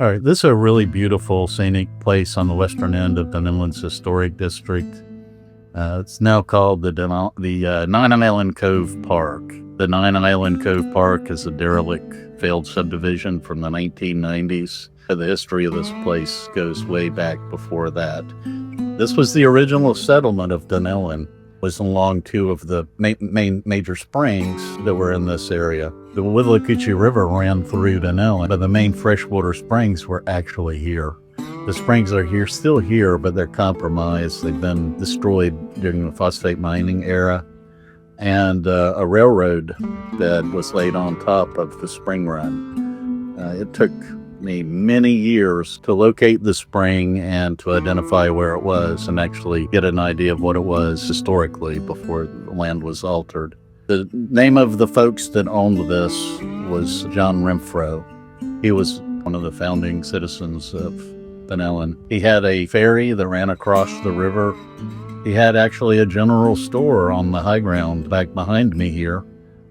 All right, this is a really beautiful scenic place on the western end of Dunnellon's historic district. It's now called the Nine Island Cove Park. The Nine Island Cove Park is a derelict failed subdivision from the 1990s. The history of this place goes way back before that. This was the original settlement of Dunnellon. It was along two of the main major springs that were in this area. The Withlacoochee River ran through Dunnellon, but the main freshwater springs were actually here. The springs are here, still here, but they're compromised. They've been destroyed during the phosphate mining era. And a railroad bed was laid on top of the spring run. It took me many years to locate the spring and to identify where it was and actually get an idea of what it was historically before the land was altered. The name of the folks that owned this was John Renfro. He was one of the founding citizens of Dunnellon. He had a ferry that ran across the river. He had actually a general store on the high ground back behind me here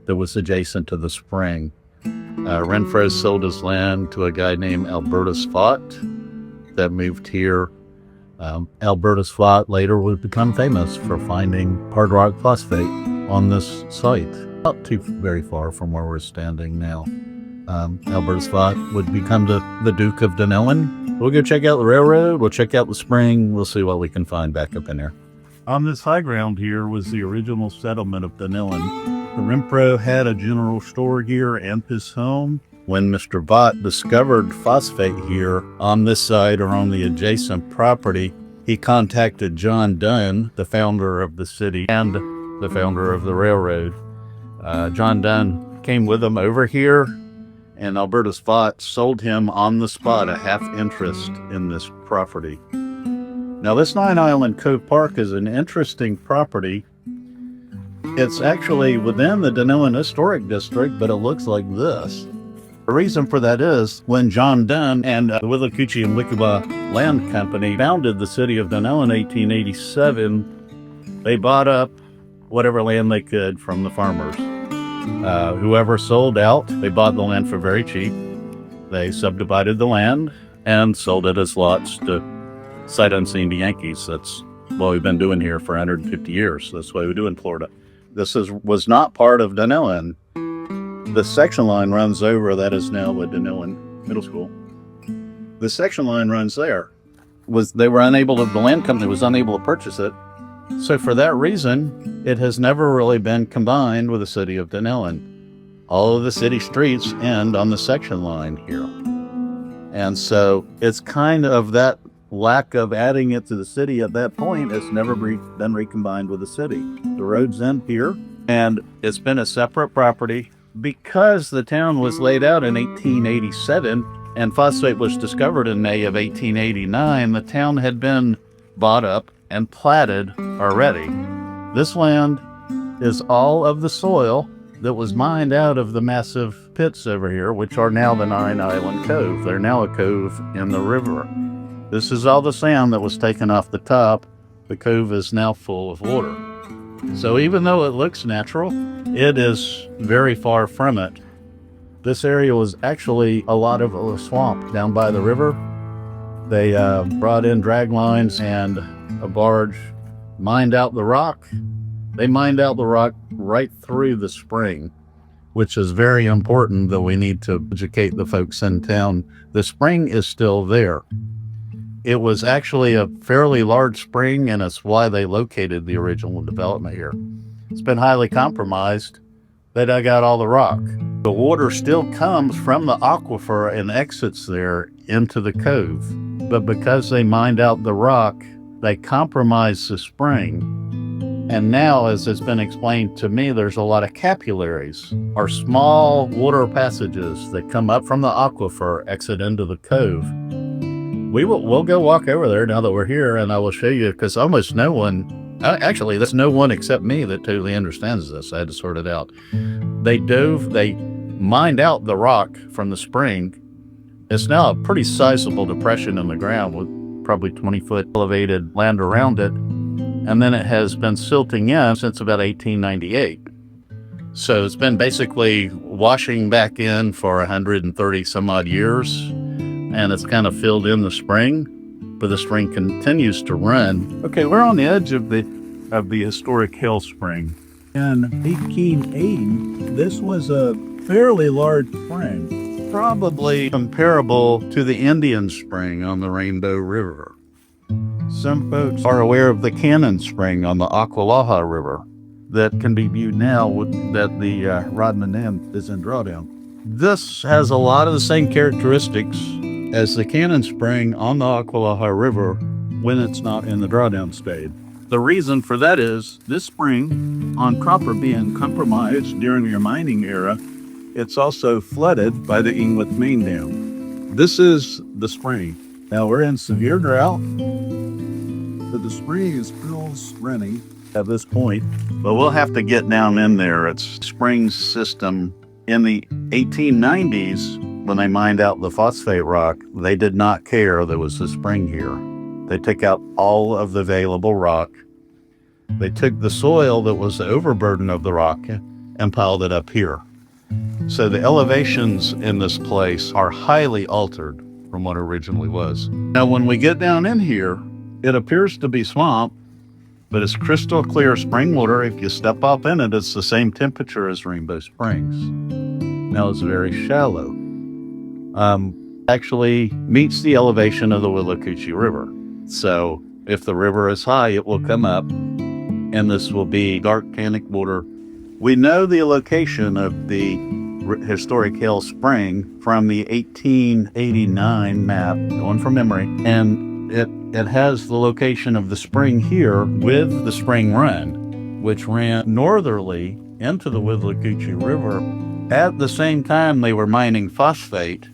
that was adjacent to the spring. Renfro sold his land to a guy named Albertus Phosphate that moved here. Albertus Phosphate later would become famous for finding hard rock phosphate on this site, not too very far from where we're standing now. Albertus Phosphate would become the Duke of Dunnellon. We'll go check out the railroad, we'll check out the spring, we'll see what we can find back up in there. On this high ground here was the original settlement of Dunnellon. The Renfro had a general store here and his home. When Mr. Vaught discovered phosphate here on this side or on the adjacent property, he contacted John Dunn, the founder of the city and the founder of the railroad. John Dunn came with him over here, and Albertus Vaught sold him on the spot a half interest in this property. Now, this Nine Island Cove Park is an interesting property. It's actually within the Dunnellon Historic District, but it looks like this. The reason for that is when John Dunn and the Withlacoochee and Wichita Land Company founded the city of Dunnellon in 1887, they bought up whatever land they could from the farmers. Whoever sold out, they bought the land for very cheap. They subdivided the land and sold it as lots to sight unseen to Yankees. That's what we've been doing here for 150 years. That's what we do in Florida. This was not part of Dunnellon. The section line runs over. That is now what Dunnellon Middle School. The section line runs there. The land company was unable to purchase it. So for that reason, it has never really been combined with the city of Dunnellon. All of the city streets end on the section line here. And so it's kind of that lack of adding it to the city at that point has never been recombined with the city. The roads end here, and it's been a separate property. Because the town was laid out in 1887 and phosphate was discovered in May of 1889, the town had been bought up and platted already. This land is all of the soil that was mined out of the massive pits over here, which are now the Nine Island Cove. They're now a cove in the river. This is all the sand that was taken off the top. The cove is now full of water. So even though it looks natural, it is very far from it. This area was actually a lot of a swamp down by the river. They brought in drag lines and a barge, mined out the rock. They mined out the rock right through the spring, which is very important that we need to educate the folks in town. The spring is still there. It was actually a fairly large spring, and it's why they located the original development here. It's been highly compromised. They dug out all the rock. The water still comes from the aquifer and exits there into the cove. But because they mined out the rock, they compromised the spring. And now, as it's been explained to me, there's a lot of capillaries, or small water passages that come up from the aquifer, exit into the cove. We'll go walk over there now that we're here, and I will show you, because almost no one, actually, there's no one except me that totally understands this. I had to sort it out. They mined out the rock from the spring. It's now a pretty sizable depression in the ground with probably 20-foot elevated land around it, and then it has been silting in since about 1898. So it's been basically washing back in for 130 some odd years. and it's kind of filled in the spring, but the spring continues to run. Okay, we're on the edge of the historic hill spring. In 1880, this was a fairly large spring, probably comparable to the Indian Spring on the Rainbow River. Some folks are aware of the Cannon Spring on the Aquifer River that can be viewed now that the Rodman Dam is in drawdown. This has a lot of the same characteristics as the Cannon Spring on the Aquifer River when it's not in the drawdown stage. The reason for that is this spring, on copper being compromised during the mining era, it's also flooded by the Inglis main dam. This is the spring. Now we're in severe drought, but the spring is still running at this point. But we'll have to get down in there. It's spring system. In the 1890s, when they mined out the phosphate rock, they did not care there was a spring here. They took out all of the available rock. They took the soil that was the overburden of the rock and piled it up here. So the elevations in this place are highly altered from what it originally was. Now, when we get down in here, it appears to be swamp, but it's crystal clear spring water. If you step up in it, it's the same temperature as Rainbow Springs. Now it's very shallow. Actually meets the elevation of the Withlacoochee River. So if the river is high, it will come up, and this will be dark tannic water. We know the location of the historic hill spring from the 1889 map, going from memory, and it has the location of the spring here with the spring run, which ran northerly into the Withlacoochee River. At the same time they were mining phosphate,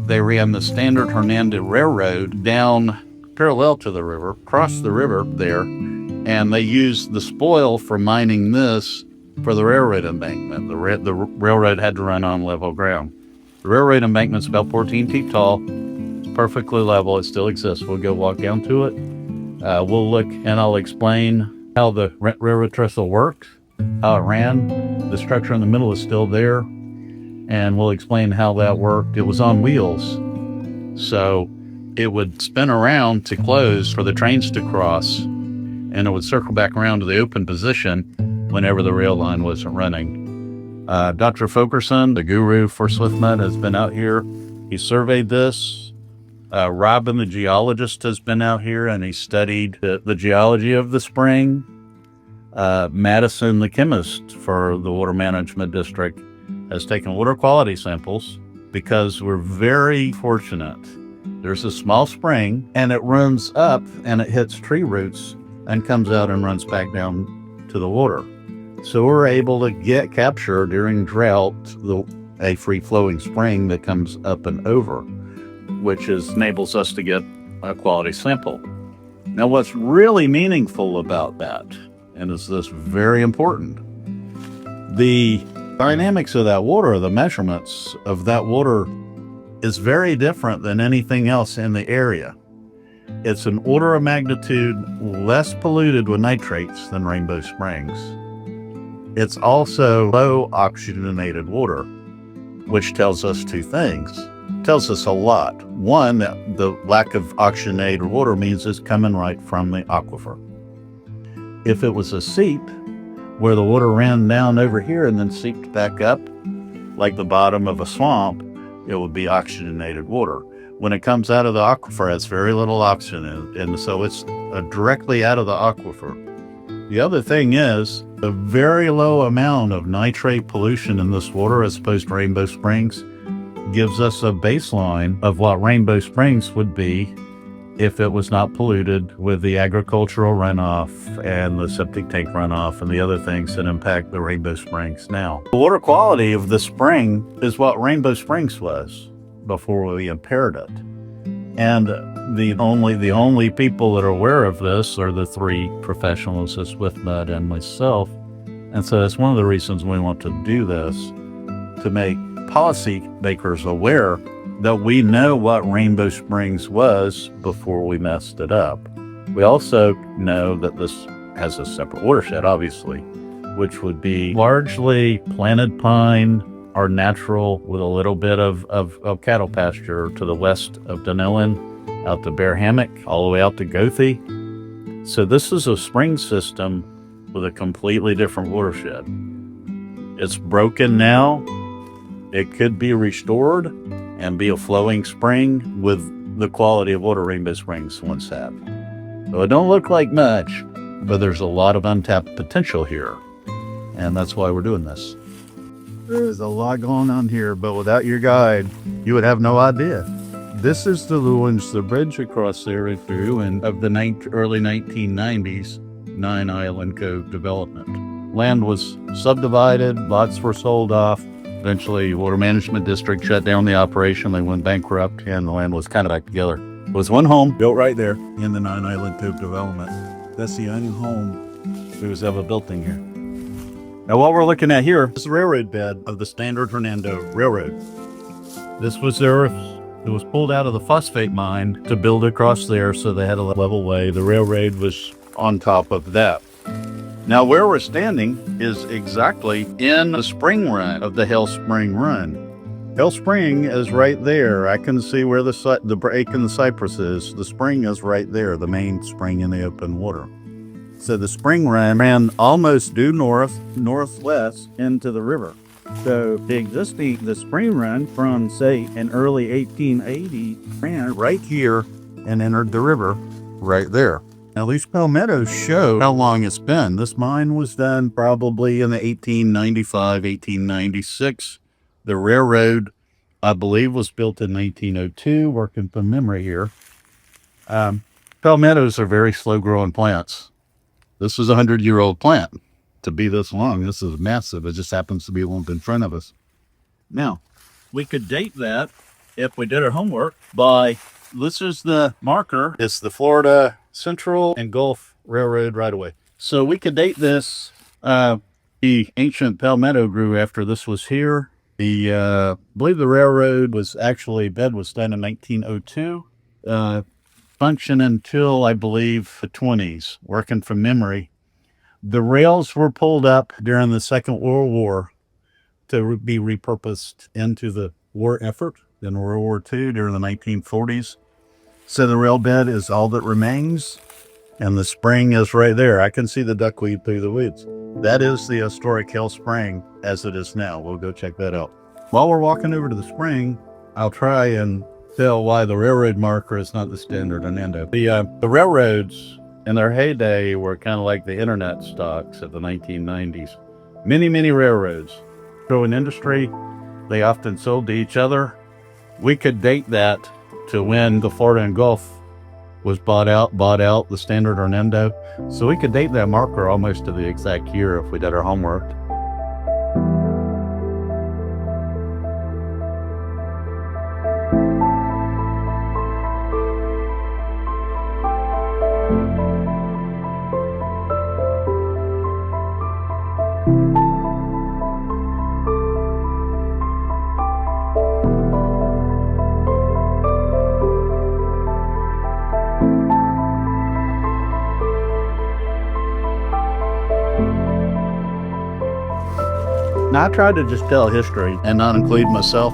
they ran the Standard Hernandez Railroad down parallel to the river, across the river there, and they used the spoil for mining this for the railroad embankment. The railroad had to run on level ground. The railroad embankment's about 14 feet tall. It's perfectly level. It still exists. We'll go walk down to it. We'll look, and I'll explain how the railroad trestle works, how it ran. The structure in the middle is still there, and we'll explain how that worked. It was on wheels, so it would spin around to close for the trains to cross, and it would circle back around to the open position whenever the rail line wasn't running. Dr. Fulkerson, the guru for SwiftMud, has been out here. He surveyed this. Robin, the geologist, has been out here, and he studied the geology of the spring. Madison, the chemist for the Water Management District, has taken water quality samples because we're very fortunate. There's a small spring, and it runs up, and it hits tree roots and comes out and runs back down to the water. So we're able to capture during drought a free-flowing spring that comes up and over, which enables us to get a quality sample. Now, what's really meaningful about that, and is this very important, the dynamics of that water, the measurements of that water, is very different than anything else in the area. It's an order of magnitude less polluted with nitrates than Rainbow Springs. It's also low oxygenated water, which tells us two things. It tells us a lot. One, that the lack of oxygenated water means it's coming right from the aquifer. If it was a seep, where the water ran down over here and then seeped back up, like the bottom of a swamp, it would be oxygenated water. When it comes out of the aquifer, it's very little oxygen, and so it's directly out of the aquifer. The other thing is, the very low amount of nitrate pollution in this water as opposed to Rainbow Springs gives us a baseline of what Rainbow Springs would be if it was not polluted with the agricultural runoff and the septic tank runoff and the other things that impact the Rainbow Springs now. The water quality of the spring is what Rainbow Springs was before we impaired it. And the only people that are aware of this are the three professionals, SwiftMud and myself. And so that's one of the reasons we want to do this, to make policymakers aware that we know what Rainbow Springs was before we messed it up. We also know that this has a separate watershed, obviously, which would be largely planted pine, are natural with a little bit of cattle pasture to the west of Dunnellon, out to Bear Hammock, all the way out to Gothie. So this is a spring system with a completely different watershed. It's broken now. It could be restored and be a flowing spring with the quality of water Rainbow Springs once had. So it don't look like much, but there's a lot of untapped potential here. And that's why we're doing this. There's a lot going on here, but without your guide, you would have no idea. This is the ruins, the bridge across there is the ruin of the early 1990s 9 Island Cove development. Land was subdivided, lots were sold off. Eventually, Water Management District shut down the operation. They went bankrupt, and the land was kind of back together. It was one home built right there in the 9 Island Cove development. That's the only home that was ever built in here. Now, what we're looking at here is the railroad bed of the Standard Hernando Railroad. This was the earth that was pulled out of the Phosphate mine to build across there, so they had a level way. The railroad was on top of that. Now, where we're standing is exactly in the spring run of the Hell Spring Run. Hell Spring is right there. I can see where the break in the cypress is. The spring is right there, the main spring in the open water. So the spring run ran almost due northwest into the river. So the spring run from, say, in early 1880 ran right here and entered the river right there. Now, these palmettos show how long it's been. This mine was done probably in the 1895, 1896. The railroad, I believe, was built in 1902, working from memory here. Palmettos are very slow-growing plants. This is a 100-year-old plant. To be this long, this is massive. It just happens to be one in front of us. Now, we could date that, if we did our homework, by, this is the marker. It's the Florida Central and Gulf Railroad right-of-way. So we could date this. The ancient palmetto grew after this was here. I believe the railroad was actually, bed was done in 1902. Functioned until, I believe, the 20s, working from memory. The rails were pulled up during the Second World War to be repurposed into the war effort in World War II during the 1940s. So the rail bed is all that remains, and the spring is right there. I can see the duckweed through the weeds. That is the historic Hell Spring as it is now. We'll go check that out. While we're walking over to the spring, I'll try and tell why the railroad marker is not the Standard Hernando. The railroads in their heyday were kind of like the internet stocks of the 1990s. Many, many railroads. So in industry, they often sold to each other. We could date that to when the Florida and Gulf was bought out the Standard Hernando. So we could date that marker almost to the exact year if we did our homework. Now, I tried to just tell history and not include myself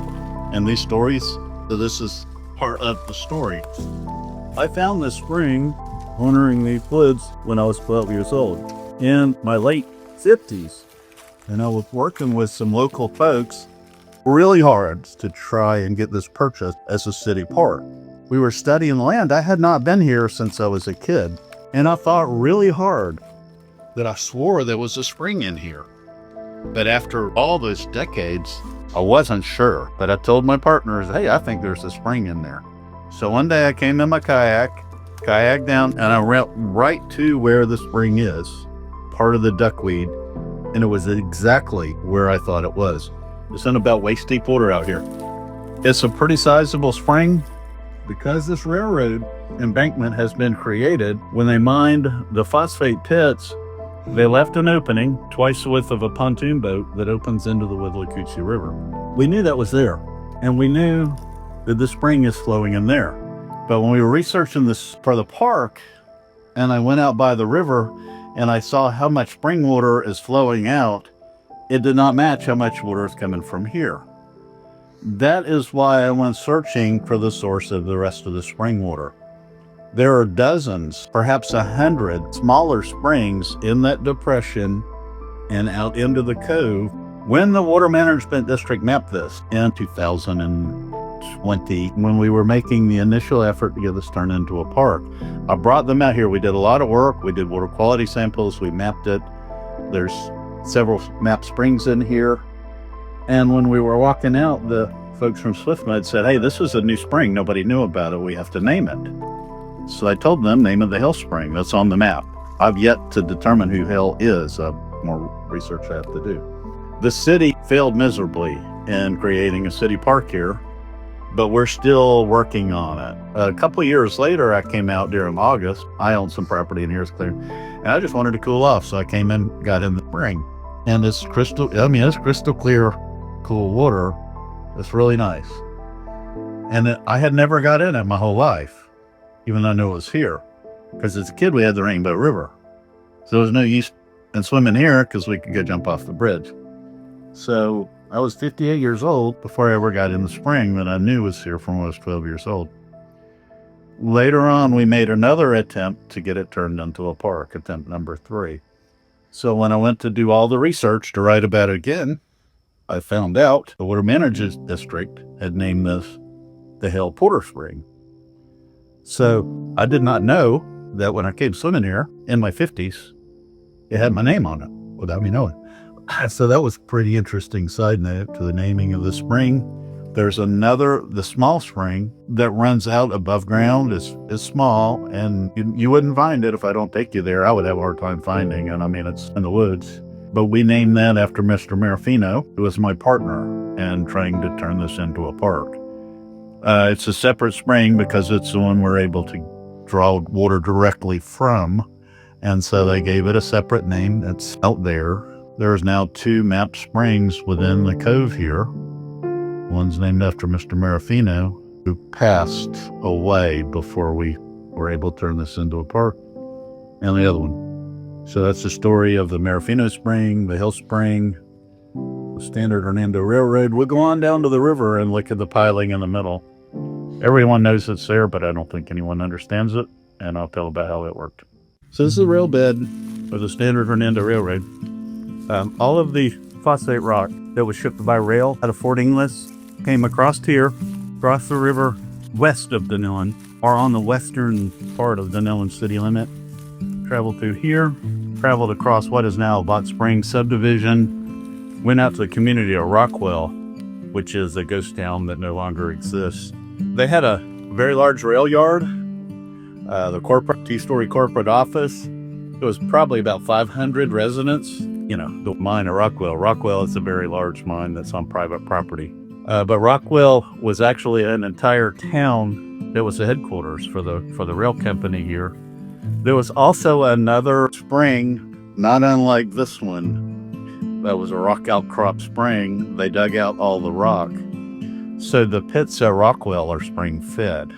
in these stories, so this is part of the story. I found this spring honoring these woods when I was 12 years old in my late 50s, and I was working with some local folks really hard to try and get this purchased as a city park. We were studying the land. I had not been here since I was a kid, and I thought really hard that I swore there was a spring in here. But after all those decades, I wasn't sure. But I told my partners, hey, I think there's a spring in there. So one day I came in my kayak down, and I went right to where the spring is, part of the duckweed, and it was exactly where I thought it was. It's in about waist deep water out here. It's a pretty sizable spring. Because this railroad embankment has been created, when they mined the phosphate pits, they left an opening twice the width of a pontoon boat that opens into the Withlacoochee River. We knew that was there, and we knew that the spring is flowing in there. But when we were researching this for the park, and I went out by the river, and I saw how much spring water is flowing out it did not match how much water is coming from here. That is why I went searching for the source of the rest of the spring water. There are dozens, perhaps 100 smaller springs in that depression and out into the cove. When the Water Management District mapped this in 2020, when we were making the initial effort to get this turned into a park, I brought them out here. We did a lot of work. We did water quality samples. We mapped it. There's several mapped springs in here. And when we were walking out, the folks from SwiftMud said, hey, this is a new spring. Nobody knew about it. We have to name it. So I told them, name of the Hill Spring. That's on the map. I've yet to determine who Hill is. More research I have to do. The city failed miserably in creating a city park here, but we're still working on it. A couple of years later, I came out during August. I own some property in here, it's clear, and I just wanted to cool off. So I came in, got in the spring, and it's crystal clear, cool water. It's really nice. And I had never got in it my whole life, even though I knew it was here, because as a kid, we had the Rainbow River. So there was no use in swimming here because we could go jump off the bridge. So I was 58 years old before I ever got in the spring that I knew was here from when I was 12 years old. Later on, we made another attempt to get it turned into a park, attempt number 3. So when I went to do all the research to write about it again, I found out the Water Management District had named this the Hill Porter Spring. So I did not know that when I came swimming here in my 50s, it had my name on it without me knowing. So that was a pretty interesting side note to the naming of the spring. There's the small spring that runs out above ground. Is small, and you wouldn't find it if I don't take you there. I would have a hard time finding it. I mean, it's in the woods. But we named that after Mr. Marafino, who was my partner in trying to turn this into a park. It's a separate spring because it's the one we're able to draw water directly from. And so they gave it a separate name that's out there. There's now 2 mapped springs within the cove here. One's named after Mr. Marafino, who passed away before we were able to turn this into a park, and the other one. So that's the story of the Marafino Spring, the Hill Spring, the Standard Hernando Railroad. We'll go on down to the river and look at the piling in the middle. Everyone knows it's there, but I don't think anyone understands it, and I'll tell about how it worked. So this is the rail bed of the Standard Hernando Railroad. All of the phosphate rock that was shipped by rail out of Fort Ingles came across here, across the river west of Dunnellon, or on the western part of Dunnellon city limit. Traveled through here, traveled across what is now Bot Springs subdivision, went out to the community of Rockwell, which is a ghost town that no longer exists. They had a very large rail yard, the 2-story corporate office. It was probably about 500 residents. You know, the mine of Rockwell. Rockwell is a very large mine that's on private property. But Rockwell was actually an entire town that was the headquarters for the rail company here. There was also another spring, not unlike this one. That was a rock outcrop spring. They dug out all the rock. So the pits at Rockwell are spring fed.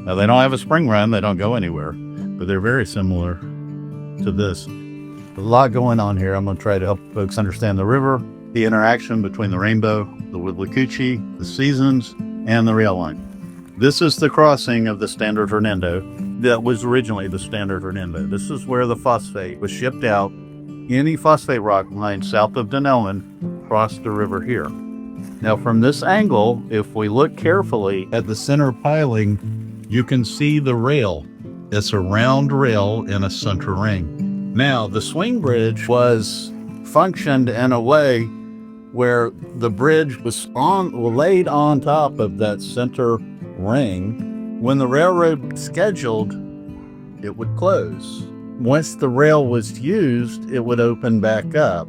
Now they don't have a spring run, they don't go anywhere, but they're very similar to this. A lot going on here. I'm going to try to help folks understand the river, the interaction between the Rainbow, the Withlacoochee, the seasons, and the rail line. This is the crossing of the Standard Hernando that was originally the Standard Hernando. This is where the phosphate was shipped out. Any phosphate rock lying south of Dunnellon crossed the river here. Now from this angle, if we look carefully at the center piling, you can see the rail. It's a round rail in a center ring. Now, the swing bridge functioned in a way where the bridge was laid on top of that center ring. When the railroad scheduled, it would close. Once the rail was used, it would open back up.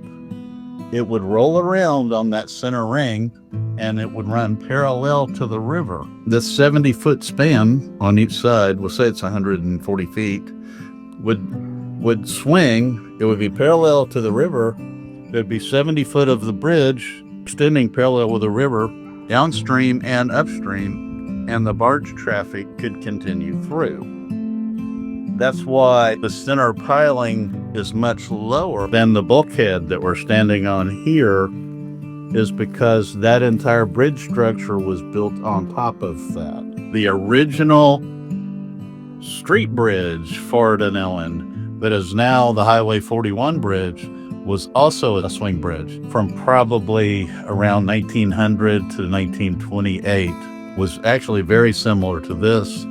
It would roll around on that center ring, and it would run parallel to the river. This 70-foot span on each side, we'll say it's 140 feet, would swing. It would be parallel to the river. There'd be 70 foot of the bridge extending parallel with the river downstream and upstream, and the barge traffic could continue through. That's why the center piling is much lower than the bulkhead that we're standing on here, is because that entire bridge structure was built on top of that. The original street bridge for Dunnellon, that is now the Highway 41 bridge, was also a swing bridge from probably around 1900 to 1928. Was actually very similar to this.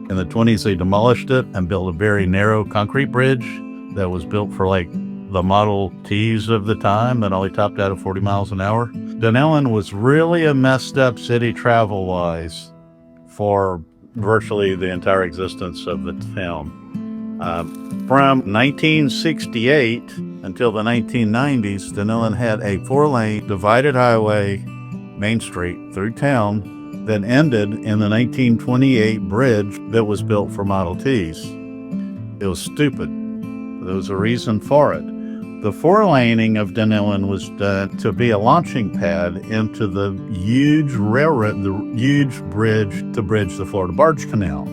In the 20s, they demolished it and built a very narrow concrete bridge that was built for like the Model Ts of the time that only topped out at 40 miles an hour. Dunnellon was really a messed up city travel-wise for virtually the entire existence of the town. From 1968 until the 1990s, Dunnellon had a 4-lane divided highway, Main Street, through town, that ended in the 1928 bridge that was built for Model Ts. It was stupid. There was a reason for it. The 4-laning of Dunnellon was done to be a launching pad into the huge railroad, the huge bridge to bridge the Florida Barge Canal.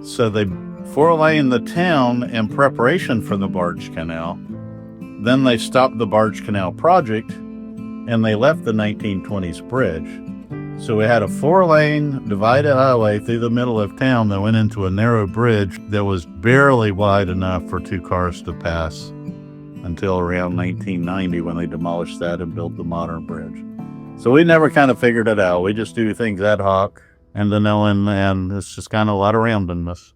So they 4-laned the town in preparation for the Barge Canal. Then they stopped the Barge Canal project and they left the 1920s bridge. So we had a 4-lane divided highway through the middle of town that went into a narrow bridge that was barely wide enough for 2 cars to pass until around 1990 when they demolished that and built the modern bridge. So we never kind of figured it out. We just do things ad hoc and Dunnellon, and it's just kind of a lot of randomness.